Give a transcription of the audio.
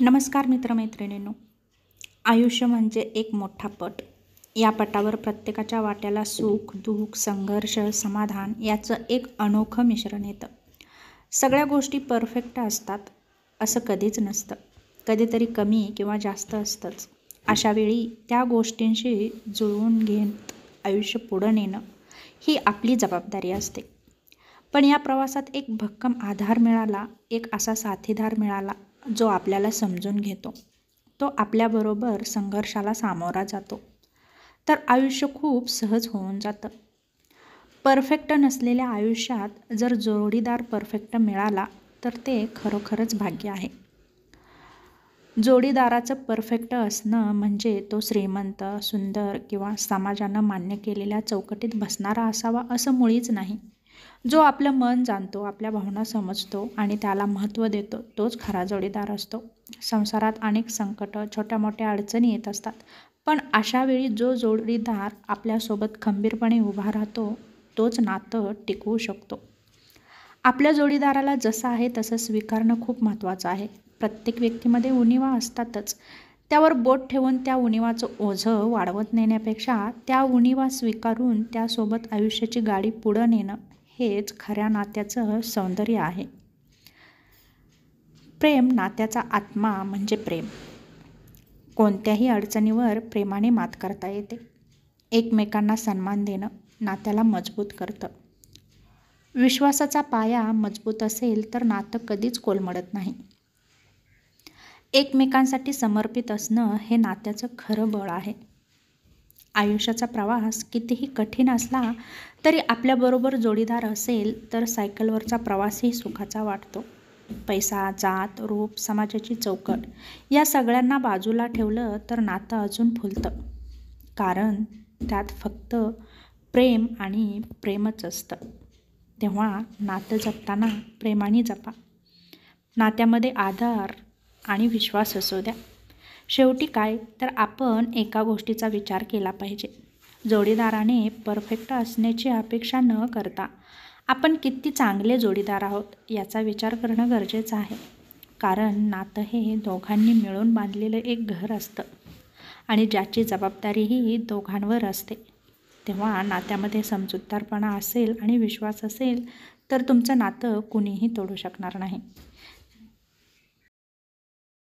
नमस्कार मित्रमैत्रिणींनो. आयुष्य म्हणजे एक मोठा पट. या पटावर प्रत्येकाच्या वाट्याला सुख, दुःख, संघर्ष, समाधान याचं एक अनोखं मिश्रण येतं. सगळ्या गोष्टी परफेक्ट असतात असं कधीच नसतं. कधीतरी कमी किंवा जास्त असतंच. अशावेळी त्या गोष्टींशी जुळवून घेत आयुष्य पुढं नेणं ही आपली जबाबदारी असते. पण या प्रवासात एक भक्कम आधार मिळाला, एक असा साथीदार मिळाला जो आपल्याला समजून घेतो, तो आपल्याबरोबर संघर्षाला सामोरा जातो, तर आयुष्य खूप सहज होऊन जातं. परफेक्ट नसलेल्या आयुष्यात जर जोडीदार परफेक्ट मिळाला तर ते खरोखरच भाग्य आहे. जोडीदाराचं परफेक्ट असणं म्हणजे तो श्रीमंत, सुंदर किंवा समाजानं मान्य केलेल्या चौकटीत बसणारा असावा असं मुळीच नाही. जो आपलं मन जाणतो, आपल्या भावना समजतो आणि त्याला महत्त्व देतो, तोच खरा जोडीदार असतो. संसारात अनेक संकटं, छोट्या मोठ्या अडचणी येत असतात, पण अशावेळी जो जोडीदार आपल्यासोबत खंबीरपणे उभा राहतो, तोच नातं टिकवू शकतो. आपल्या जोडीदाराला जसं आहे तसं स्वीकारणं खूप महत्त्वाचं आहे. प्रत्येक व्यक्तीमध्ये उणिवा असतातच. त्यावर बोट ठेवून त्या उणिवाचं ओझं वाढवत नेण्यापेक्षा त्या उणिवा स्वीकारून त्यासोबत आयुष्याची गाडी पुढं नेणं हेच खऱ्या नात्याचं सौंदर्य आहे. प्रेम नात्याचा आत्मा म्हणजे प्रेम. कोणत्याही अडचणीवर प्रेमाने मात करता येते. एकमेकांना सन्मान देणं नात्याला मजबूत करतं. विश्वासाचा पाया मजबूत असेल तर नातं कधीच कोलमडत नाही. एकमेकांसाठी समर्पित असणं हे नात्याचं खरं बळ आहे. आयुष्याचा प्रवास कितीही कठीण असला तरी आपल्याबरोबर जोडीदार असेल तर सायकलवरचा प्रवासही सुखाचा वाटतो. पैसा, जात, रूप, समाजाची चौकट या सगळ्यांना बाजूला ठेवलं तर नातं अजून फुलतं. कारण त्यात फक्त प्रेम आणि प्रेमच असतं. तेव्हा नातं जपताना प्रेमाने जपा. नात्यामध्ये आधार आणि विश्वास असू द्या. शेवटी काय तर आपण एका गोष्टीचा विचार केला पाहिजे. जोडीदाराने परफेक्ट असण्याची अपेक्षा न करता आपण किती चांगले जोडीदार आहोत याचा विचार करणं गरजेचं आहे. कारण नातं हे दोघांनी मिळून बांधलेलं एक घर असतं आणि ज्याची जबाबदारीही दोघांवर असते. तेव्हा नात्यामध्ये समजूतदारपणा असेल आणि विश्वास असेल तर तुमचं नातं कुणीही तोडू शकणार नाही.